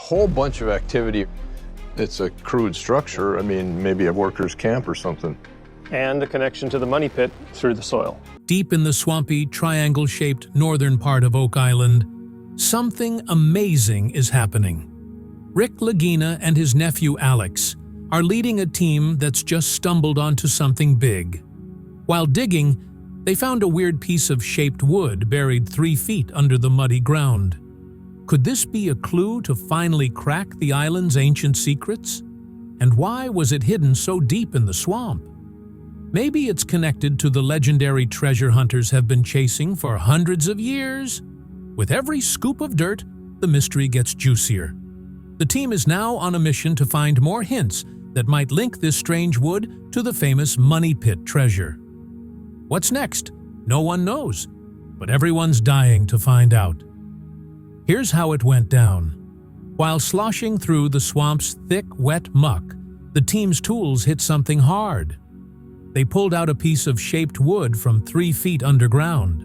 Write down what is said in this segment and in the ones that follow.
whole bunch of activity. It's a crude structure. I mean, maybe a worker's camp or something. And the connection to the money pit through the soil. Deep in the swampy, triangle-shaped northern part of Oak Island, something amazing is happening. Rick Lagina and his nephew Alex are leading a team that's just stumbled onto something big. While digging, they found a weird piece of shaped wood buried 3 feet under the muddy ground. Could this be a clue to finally crack the island's ancient secrets? And why was it hidden so deep in the swamp? Maybe it's connected to the legendary treasure hunters have been chasing for hundreds of years. With every scoop of dirt, the mystery gets juicier. The team is now on a mission to find more hints that might link this strange wood to the famous Money Pit treasure. What's next? No one knows, but everyone's dying to find out. Here's how it went down. While sloshing through the swamp's thick, wet muck, the team's tools hit something hard. They pulled out a piece of shaped wood from 3 feet underground.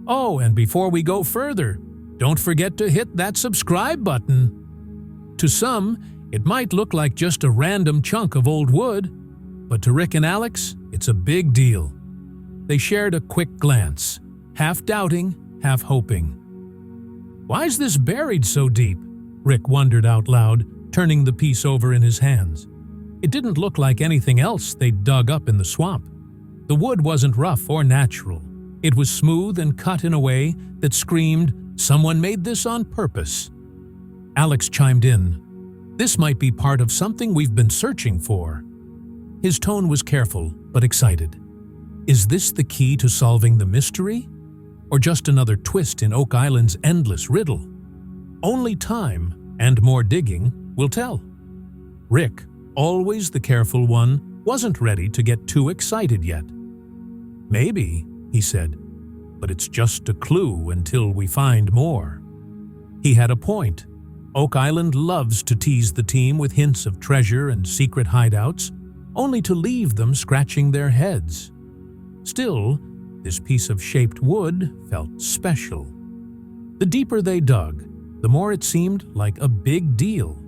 Oh, and before we go further, don't forget to hit that subscribe button. To some, it might look like just a random chunk of old wood, but to Rick and Alex, it's a big deal. They shared a quick glance, half doubting, half hoping. "Why's this buried so deep?" Rick wondered out loud, turning the piece over in his hands. It didn't look like anything else they'd dug up in the swamp. The wood wasn't rough or natural. It was smooth and cut in a way that screamed, "Someone made this on purpose." Alex chimed in. "This might be part of something we've been searching for." His tone was careful, but excited. Is this the key to solving the mystery? Or just another twist in Oak Island's endless riddle? Only time, and more digging, will tell. Rick, always the careful one, wasn't ready to get too excited yet. "Maybe," he said, "but it's just a clue until we find more." He had a point. Oak Island loves to tease the team with hints of treasure and secret hideouts, only to leave them scratching their heads. Still, this piece of shaped wood felt special. The deeper they dug, the more it seemed like a big deal.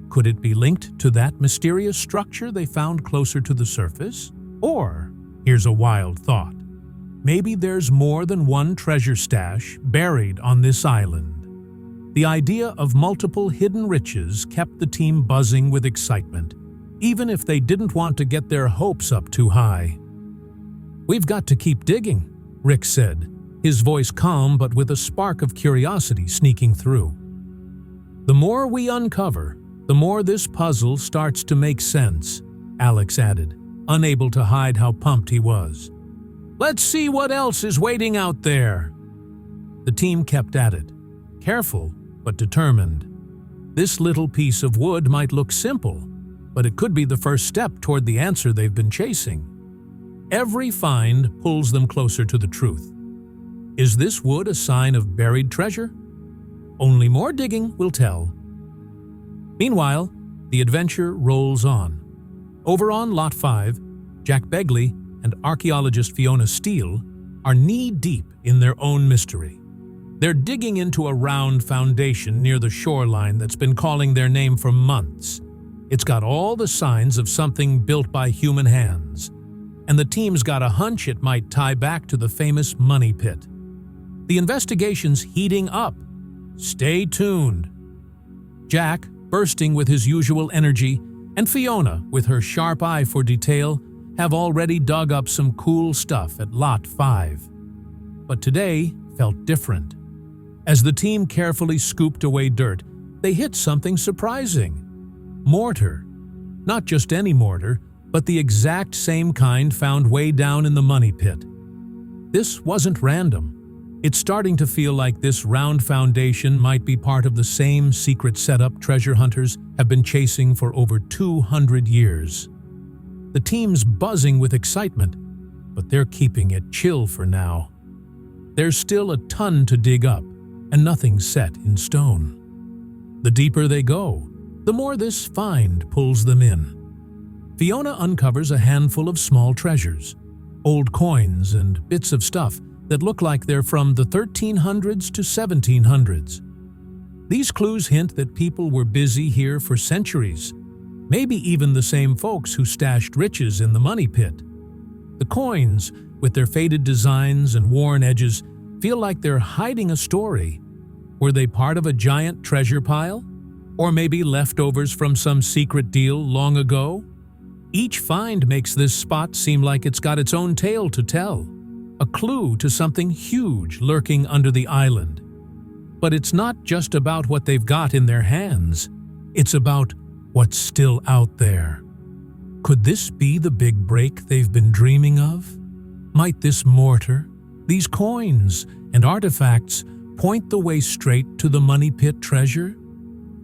Could it be linked to that mysterious structure they found closer to the surface? Or, here's a wild thought, maybe there's more than one treasure stash buried on this island. The idea of multiple hidden riches kept the team buzzing with excitement, even if they didn't want to get their hopes up too high. "We've got to keep digging," Rick said, his voice calm but with a spark of curiosity sneaking through. "The more we uncover, the more this puzzle starts to make sense," Alex added, unable to hide how pumped he was. "Let's see what else is waiting out there." The team kept at it, careful but determined. This little piece of wood might look simple, but it could be the first step toward the answer they've been chasing. Every find pulls them closer to the truth. Is this wood a sign of buried treasure? Only more digging will tell. Meanwhile, the adventure rolls on. Over on Lot 5, Jack Begley and archaeologist Fiona Steele are knee-deep in their own mystery. They're digging into a round foundation near the shoreline that's been calling their name for months. It's got all the signs of something built by human hands, and the team's got a hunch it might tie back to the famous Money Pit. The investigation's heating up. Stay tuned. Jack, bursting with his usual energy, and Fiona, with her sharp eye for detail, have already dug up some cool stuff at Lot 5. But today felt different. As the team carefully scooped away dirt, they hit something surprising. Mortar. Not just any mortar, but the exact same kind found way down in the Money Pit. This wasn't random. It's starting to feel like this round foundation might be part of the same secret setup treasure hunters have been chasing for over 200 years. The team's buzzing with excitement, but they're keeping it chill for now. There's still a ton to dig up, and nothing set in stone. The deeper they go, the more this find pulls them in. Fiona uncovers a handful of small treasures, old coins and bits of stuff that look like they're from the 1300s to 1700s. These clues hint that people were busy here for centuries, maybe even the same folks who stashed riches in the money pit. The coins, with their faded designs and worn edges, feel like they're hiding a story. Were they part of a giant treasure pile? Or maybe leftovers from some secret deal long ago? Each find makes this spot seem like it's got its own tale to tell, a clue to something huge lurking under the island. But it's not just about what they've got in their hands. It's about what's still out there. Could this be the big break they've been dreaming of? Might this mortar, these coins and artifacts point the way straight to the money pit treasure?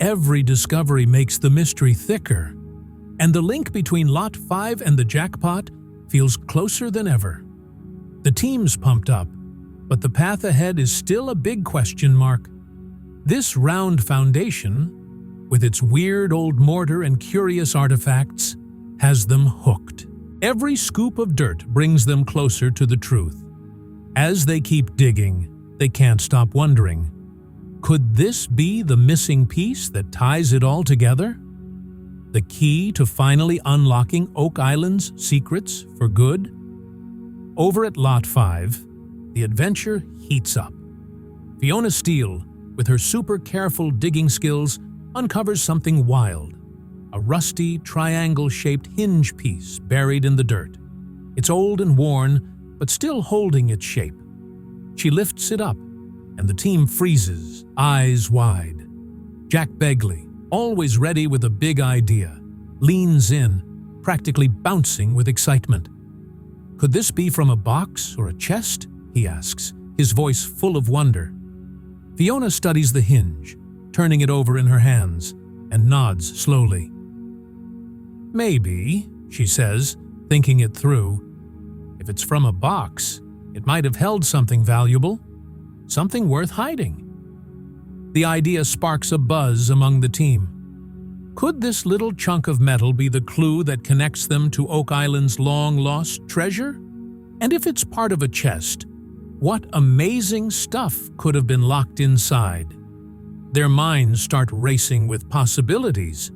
Every discovery makes the mystery thicker, and the link between Lot 5 and the jackpot feels closer than ever. The team's pumped up, but the path ahead is still a big question mark. This round foundation, with its weird old mortar and curious artifacts, has them hooked. Every scoop of dirt brings them closer to the truth. As they keep digging, they can't stop wondering, could this be the missing piece that ties it all together? The key to finally unlocking Oak Island's secrets for good? Over at Lot 5, the adventure heats up. Fiona Steele, with her super careful digging skills, uncovers something wild. A rusty, triangle-shaped hinge piece buried in the dirt. It's old and worn, but still holding its shape. She lifts it up, and the team freezes, eyes wide. Jack Begley, always ready with a big idea, leans in, practically bouncing with excitement. Could this be from a box or a chest? He asks, his voice full of wonder. Fiona studies the hinge, turning it over in her hands, and nods slowly. Maybe, she says, thinking it through. If it's from a box, it might have held something valuable, something worth hiding. The idea sparks a buzz among the team. Could this little chunk of metal be the clue that connects them to Oak Island's long-lost treasure? And if it's part of a chest, what amazing stuff could have been locked inside? Their minds start racing with possibilities.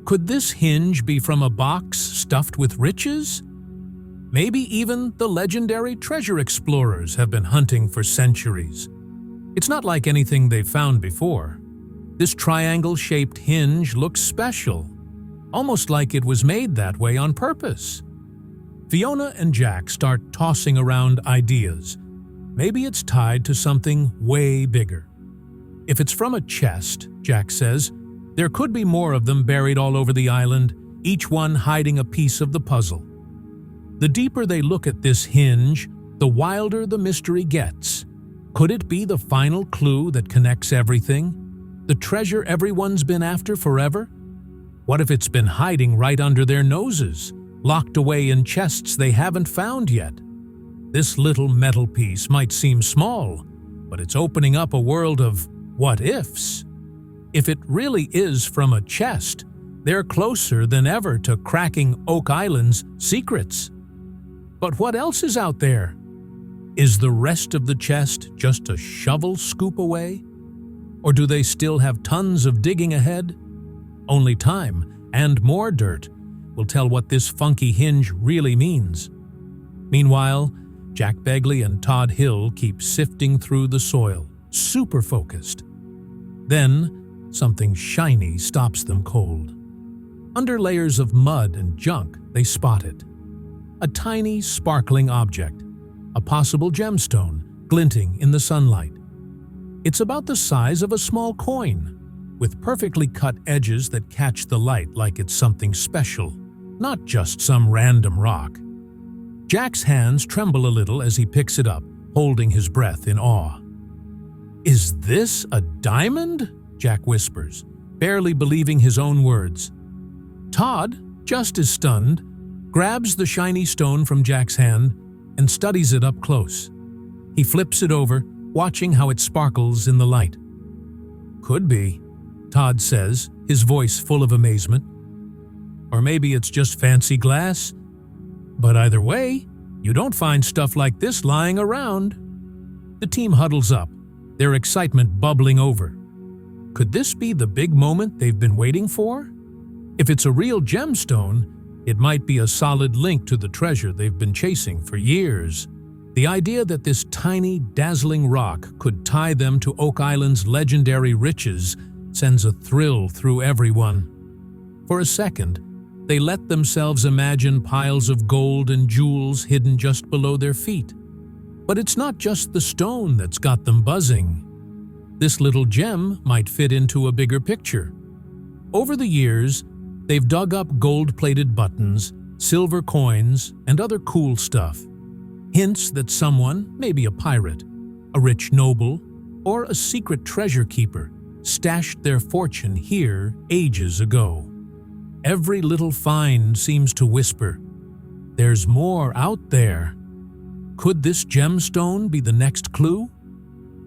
Could this hinge be from a box stuffed with riches? Maybe even the legendary treasure explorers have been hunting for centuries. It's not like anything they've found before. This triangle-shaped hinge looks special, almost like it was made that way on purpose. Fiona and Jack start tossing around ideas. Maybe it's tied to something way bigger. If it's from a chest, Jack says, there could be more of them buried all over the island, each one hiding a piece of the puzzle. The deeper they look at this hinge, the wilder the mystery gets. Could it be the final clue that connects everything? The treasure everyone's been after forever? What if it's been hiding right under their noses, locked away in chests they haven't found yet? This little metal piece might seem small, but it's opening up a world of what-ifs. If it really is from a chest, they're closer than ever to cracking Oak Island's secrets. But what else is out there? Is the rest of the chest just a shovel scoop away? Or do they still have tons of digging ahead? Only time and more dirt will tell what this funky hinge really means. Meanwhile, Jack Begley and Todd Hill keep sifting through the soil, super focused. Then, something shiny stops them cold. Under layers of mud and junk, they spot it. A tiny, sparkling object, a possible gemstone, glinting in the sunlight. It's about the size of a small coin, with perfectly cut edges that catch the light like it's something special, not just some random rock. Jack's hands tremble a little as he picks it up, holding his breath in awe. "Is this a diamond?" Jack whispers, barely believing his own words. Todd, just as stunned, grabs the shiny stone from Jack's hand and studies it up close. He flips it over, watching how it sparkles in the light. "Could be," Todd says, his voice full of amazement. "Or maybe it's just fancy glass. But either way, you don't find stuff like this lying around." The team huddles up, their excitement bubbling over. Could this be the big moment they've been waiting for? If it's a real gemstone, it might be a solid link to the treasure they've been chasing for years. The idea that this tiny, dazzling rock could tie them to Oak Island's legendary riches sends a thrill through everyone. For a second, they let themselves imagine piles of gold and jewels hidden just below their feet. But it's not just the stone that's got them buzzing. This little gem might fit into a bigger picture. Over the years, they've dug up gold-plated buttons, silver coins, and other cool stuff. Hints that someone, maybe a pirate, a rich noble, or a secret treasure keeper, stashed their fortune here ages ago. Every little find seems to whisper, "There's more out there." Could this gemstone be the next clue?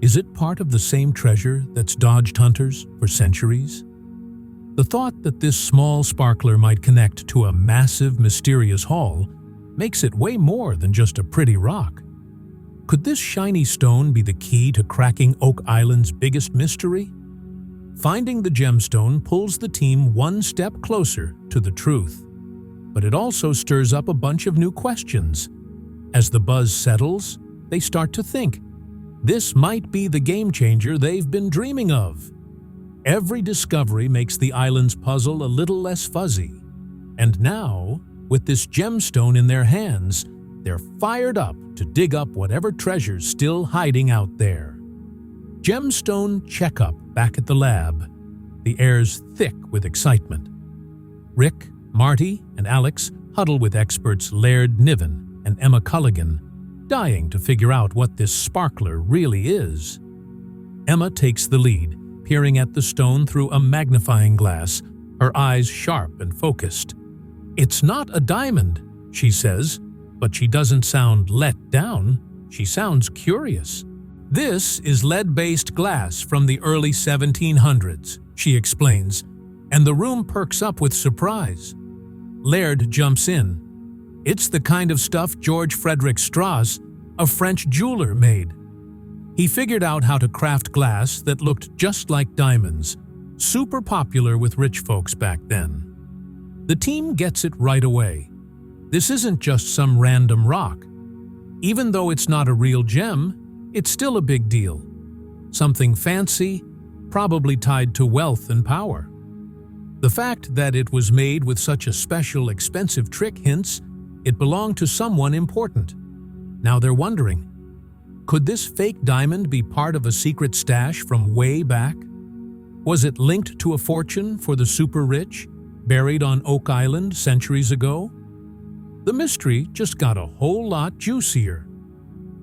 Is it part of the same treasure that's dodged hunters for centuries? The thought that this small sparkler might connect to a massive, mysterious haul makes it way more than just a pretty rock. Could this shiny stone be the key to cracking Oak Island's biggest mystery? Finding the gemstone pulls the team one step closer to the truth. But it also stirs up a bunch of new questions. As the buzz settles, they start to think, this might be the game changer they've been dreaming of. Every discovery makes the island's puzzle a little less fuzzy. And now, with this gemstone in their hands, they're fired up to dig up whatever treasure's still hiding out there. Gemstone checkup back at the lab. The air's thick with excitement. Rick, Marty, and Alex huddle with experts Laird Niven and Emma Culligan, dying to figure out what this sparkler really is. Emma takes the lead, peering at the stone through a magnifying glass, her eyes sharp and focused. "It's not a diamond," she says, but she doesn't sound let down. She sounds curious. "This is lead-based glass from the early 1700s, she explains, and the room perks up with surprise. Laird jumps in. "It's the kind of stuff George Frederick Strauss, a French jeweler, made. He figured out how to craft glass that looked just like diamonds, super popular with rich folks back then." The team gets it right away. This isn't just some random rock. Even though it's not a real gem, it's still a big deal. Something fancy, probably tied to wealth and power. The fact that it was made with such a special, expensive trick hints it belonged to someone important. Now they're wondering, could this fake diamond be part of a secret stash from way back? Was it linked to a fortune for the super rich, buried on Oak Island centuries ago? The mystery just got a whole lot juicier.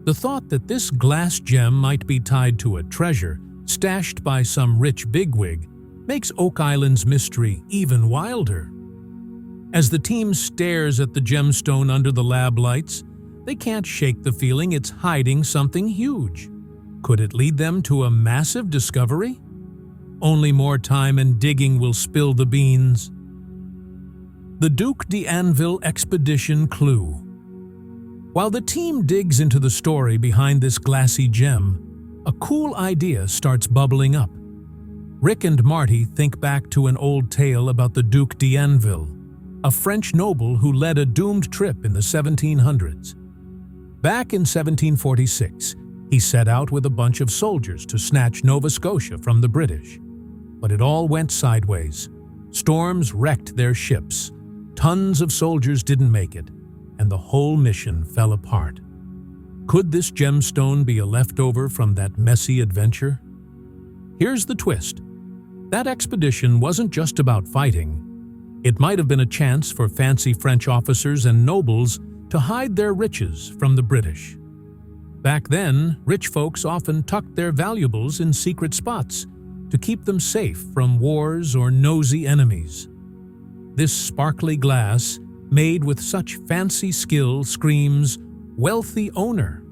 The thought that this glass gem might be tied to a treasure stashed by some rich bigwig makes Oak Island's mystery even wilder. As the team stares at the gemstone under the lab lights, they can't shake the feeling it's hiding something huge. Could it lead them to a massive discovery? Only more time and digging will spill the beans. The Duke de Anville expedition clue. While the team digs into the story behind this glassy gem, a cool idea starts bubbling up. Rick and Marty think back to an old tale about the Duke de Anville, a French noble who led a doomed trip in the 1700s. Back in 1746, he set out with a bunch of soldiers to snatch Nova Scotia from the British. But it all went sideways. Storms wrecked their ships. Tons of soldiers didn't make it, and the whole mission fell apart. Could this gemstone be a leftover from that messy adventure? Here's the twist. That expedition wasn't just about fighting. It might have been a chance for fancy French officers and nobles to hide their riches from the British. Back then, rich folks often tucked their valuables in secret spots to keep them safe from wars or nosy enemies. This sparkly glass, made with such fancy skill, screams, "Wealthy owner."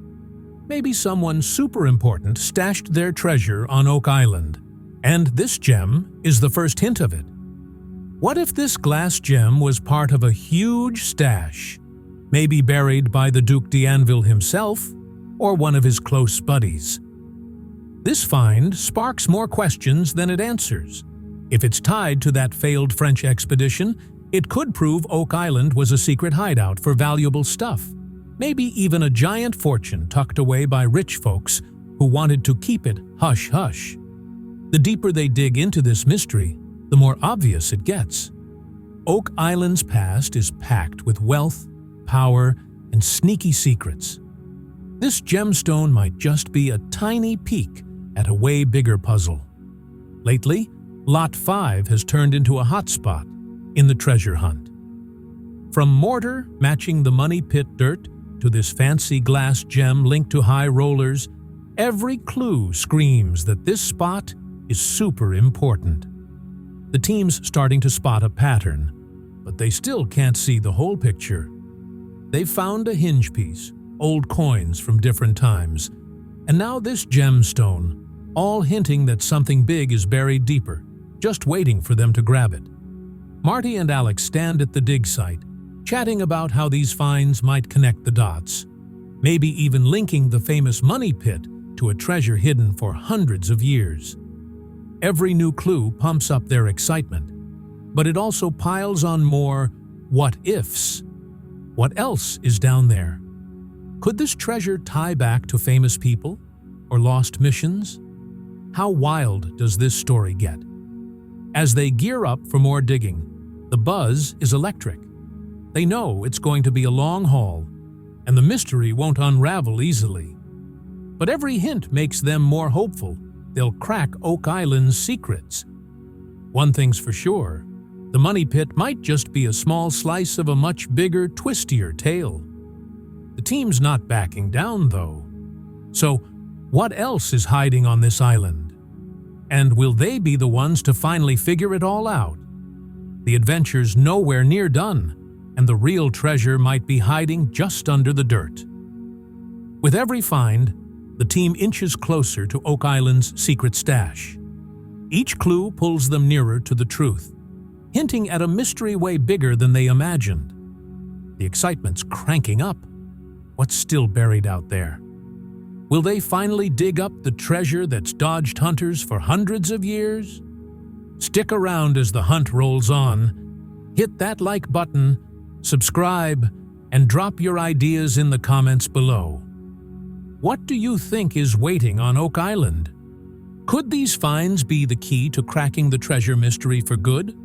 Maybe someone super important stashed their treasure on Oak Island, and this gem is the first hint of it. What if this glass gem was part of a huge stash, maybe buried by the Duke de Anville himself or one of his close buddies? This find sparks more questions than it answers. If it's tied to that failed French expedition, it could prove Oak Island was a secret hideout for valuable stuff, maybe even a giant fortune tucked away by rich folks who wanted to keep it hush-hush. The deeper they dig into this mystery, the more obvious it gets. Oak Island's past is packed with wealth, power, and sneaky secrets. This gemstone might just be a tiny peek at a way bigger puzzle. Lately, Lot 5 has turned into a hotspot in the treasure hunt. From mortar matching the money pit dirt to this fancy glass gem linked to high rollers, every clue screams that this spot is super important. The team's starting to spot a pattern, but they still can't see the whole picture. They've found a hinge piece, old coins from different times, and now this gemstone, all hinting that something big is buried deeper, just waiting for them to grab it. Marty and Alex stand at the dig site, chatting about how these finds might connect the dots, maybe even linking the famous money pit to a treasure hidden for hundreds of years. Every new clue pumps up their excitement, but it also piles on more what-ifs. What else is down there? Could this treasure tie back to famous people or lost missions? How wild does this story get? As they gear up for more digging, the buzz is electric. They know it's going to be a long haul, and the mystery won't unravel easily. But every hint makes them more hopeful they'll crack Oak Island's secrets. One thing's for sure, the money pit might just be a small slice of a much bigger, twistier tale. The team's not backing down, though. So, what else is hiding on this island? And will they be the ones to finally figure it all out? The adventure's nowhere near done, and the real treasure might be hiding just under the dirt. With every find, the team inches closer to Oak Island's secret stash. Each clue pulls them nearer to the truth, hinting at a mystery way bigger than they imagined. The excitement's cranking up. What's still buried out there? Will they finally dig up the treasure that's dodged hunters for hundreds of years? Stick around as the hunt rolls on. Hit that like button, subscribe, and drop your ideas in the comments below. What do you think is waiting on Oak Island? Could these finds be the key to cracking the treasure mystery for good?